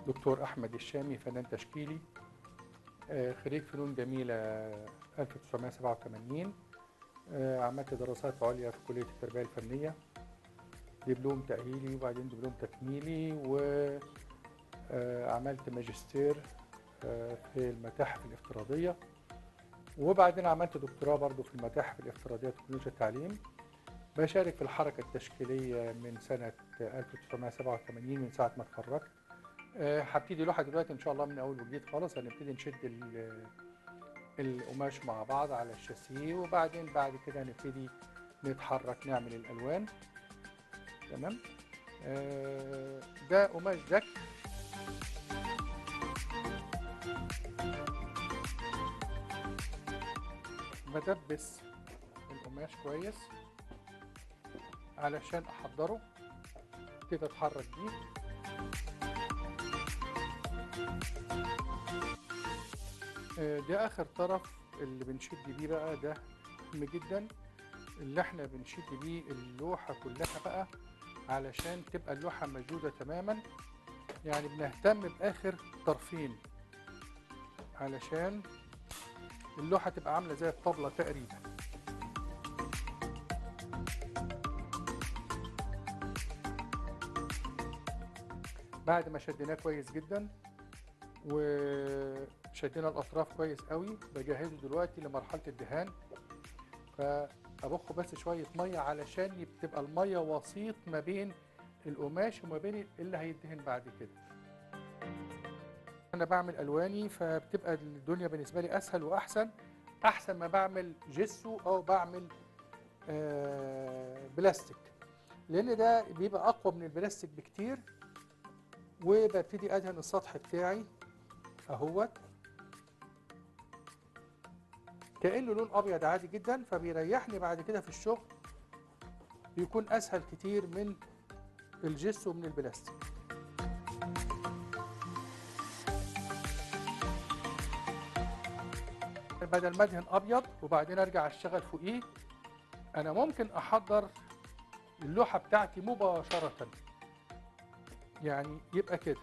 دكتور أحمد الشامي، فنان تشكيلي، خريج فنون جميلة 1987. عملت دراسات عليا في كلية التربية الفنية، دبلوم تأهيلي وبعدين دبلوم تكميلي، وعملت ماجستير في المتاحف الافتراضية، وبعدين عملت دكتوراه برضو في المتاحف الافتراضية وتكنولوجيا التعليم. بشارك في الحركة التشكيلية من سنة 1987 من ساعة ما اتخرجت. هبتدي لوحة دلوقتي إن شاء الله من أول وجديد خالص. هنبتدي نشد القماش مع بعض على الشاسيه، وبعدين بعد كده هنبتدي نتحرك نعمل الألوان. تمام. ده قماش دك. بدبس القماش كويس علشان أحضره كده اتحرك بيه. ده آخر طرف اللي بنشد بيه بقى، ده مهم جدا، اللي احنا بنشد بيه اللوحة كلها بقى علشان تبقى اللوحة مشدودة تماما. يعني بنهتم بآخر طرفين علشان اللوحة تبقى عاملة زي الطبلة تقريبا. بعد ما شديناه كويس جدا وشدينا الأطراف كويس قوي، بجهزه دلوقتي لمرحلة الدهان. فأبخه بس شوية مية علشان تبقى المية وسيط ما بين القماش وما بين اللي هيدهن بعد كده. أنا بعمل ألواني فبتبقى الدنيا بالنسبة لي أسهل وأحسن، أحسن ما بعمل جيسو أو بعمل بلاستيك، لأن ده بيبقى أقوى من البلاستيك بكتير. وببتدي أدهن السطح بتاعي أهوت كأنه لون أبيض عادي جدا، فبيريحني بعد كده في الشغل، بيكون أسهل كتير من الجيسو ومن البلاستيك. بدل ما ادهن ابيض وبعدين ارجع اشتغل فوقيه، انا ممكن احضر اللوحه بتاعتي مباشره. يعني يبقى كده،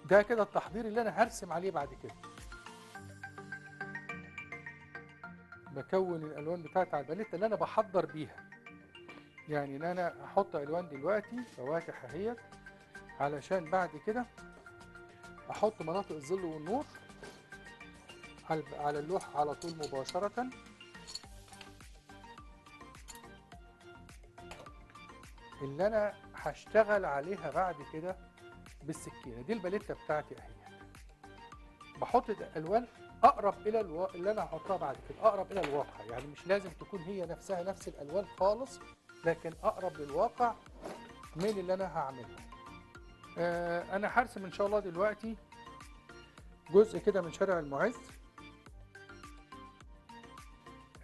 ده كده التحضير اللي انا هرسم عليه بعد كده. بكون الالوان بتاعتي على الباليته اللي انا بحضر بيها. يعني ان انا احط الوان دلوقتي فواتح اهيت علشان بعد كده احط مناطق الظل والنور على اللوحه على طول مباشره. اللي انا هشتغل عليها بعد كده بالسكينه دي الباليته بتاعتي اهي. بحط الالوان اقرب الى اللي انا هحطها بعد كده، اقرب الى الواقع. يعني مش لازم تكون هي نفسها نفس الالوان خالص، لكن اقرب للواقع من اللي انا هعمله. انا هرسم ان شاء الله دلوقتي جزء كده من شارع المعز.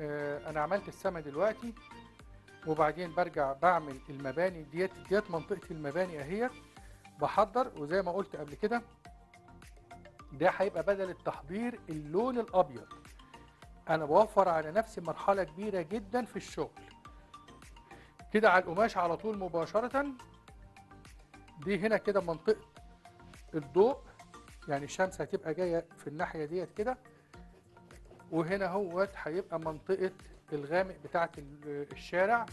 انا عملت السما دلوقتي، وبعدين برجع بعمل المباني ديت منطقه المباني اهيت. بحضر، وزي ما قلت قبل كده ده هيبقى بدل التحضير اللون الابيض. انا بوفر على نفسي مرحله كبيره جدا في الشغل. كده على القماش على طول مباشره. دي هنا كده منطقه الضوء، يعني الشمس هتبقى جايه في الناحيه ديت كده، وهنا هوت هيبقى منطقه الغامق بتاعه الشارع.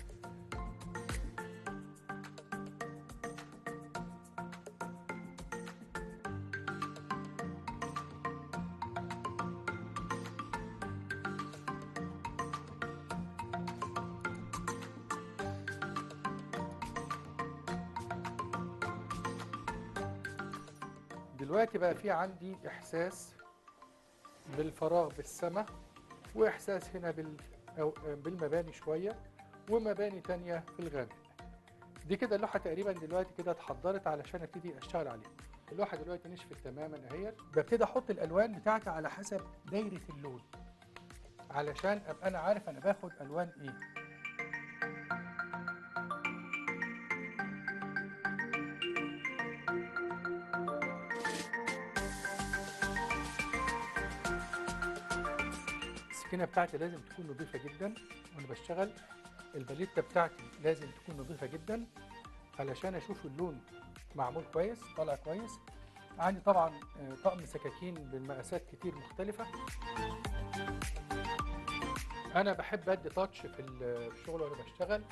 دلوقتي بقى في عندي احساس بالفراغ بالسماء، واحساس هنا بالمباني شويه، ومباني تانية في الغامق. دي كده اللوحه تقريبا دلوقتي كده اتحضرت علشان ابتدي اشتغل عليها. اللوحه دلوقتي نشفت تماما اهيت. ببتدي احط الالوان بتاعتي على حسب دايره اللون علشان ابقى انا عارف انا باخد الوان ايه. السكينه بتاعتي لازم تكون نظيفه جدا وانا بشتغل. الباليته بتاعتي لازم تكون نظيفه جدا علشان اشوف اللون معمول كويس طالع كويس. عندي طبعا طقم سكاكين بالمقاسات كتير مختلفة. انا بحب ادي تاتش في الشغل وانا بشتغل.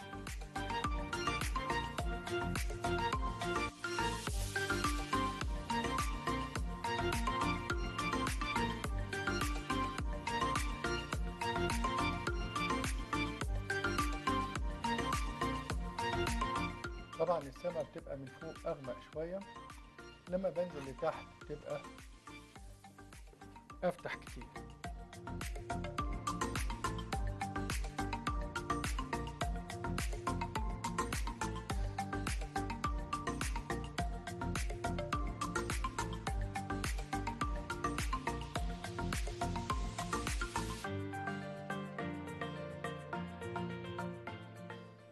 طبعا السما بتبقى من فوق اغمق شوية، لما بنزل لتحت بتبقى افتح كتير.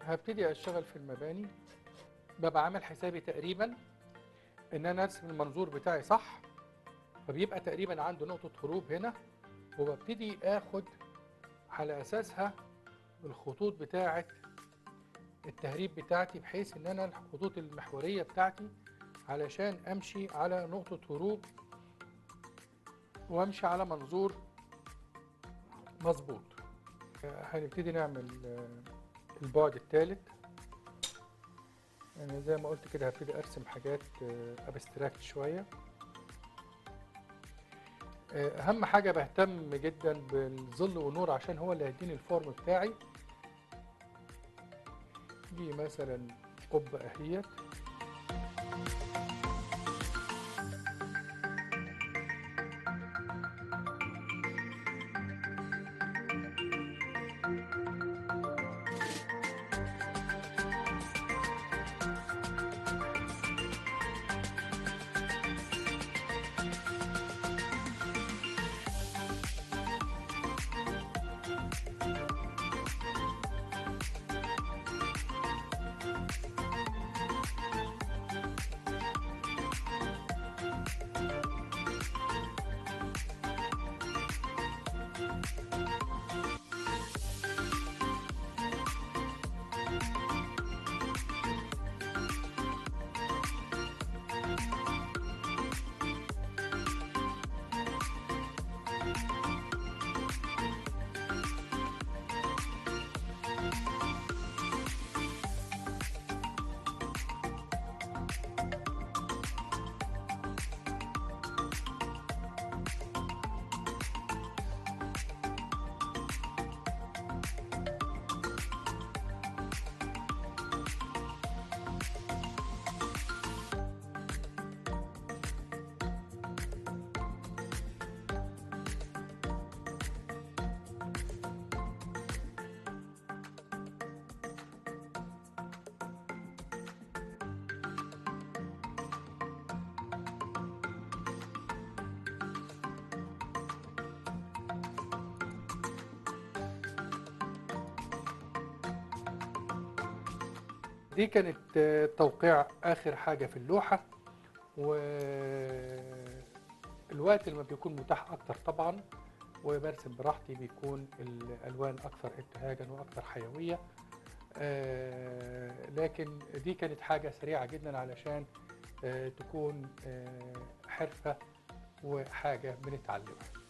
هبتدي اشتغل في المباني، ببقى عامل حسابي تقريبا ان انا ارسم المنظور بتاعي صح، فبيبقى تقريبا عنده نقطة هروب هنا، وببتدي اخد على اساسها الخطوط بتاعة التهريب بتاعتي، بحيث ان انا الخطوط المحورية بتاعتي علشان امشي على نقطة هروب وامشي على منظور مظبوط. هنبتدي نعمل البعد الثالث. يعني زي ما قلت كده هبتدي ارسم حاجات ابستراكت شوية. اهم حاجة بهتم جدا بالظل والنور عشان هو اللي هيديني الفورم بتاعي. دي مثلا قبة اهيت، دي كانت توقيع آخر حاجة في اللوحة. والوقت لما بيكون متاح أكتر طبعا وبرسم براحتي بيكون الألوان أكثر ابتهاجا وأكثر حيوية. لكن دي كانت حاجة سريعة جدا علشان تكون حرفة وحاجة بنتعلمها.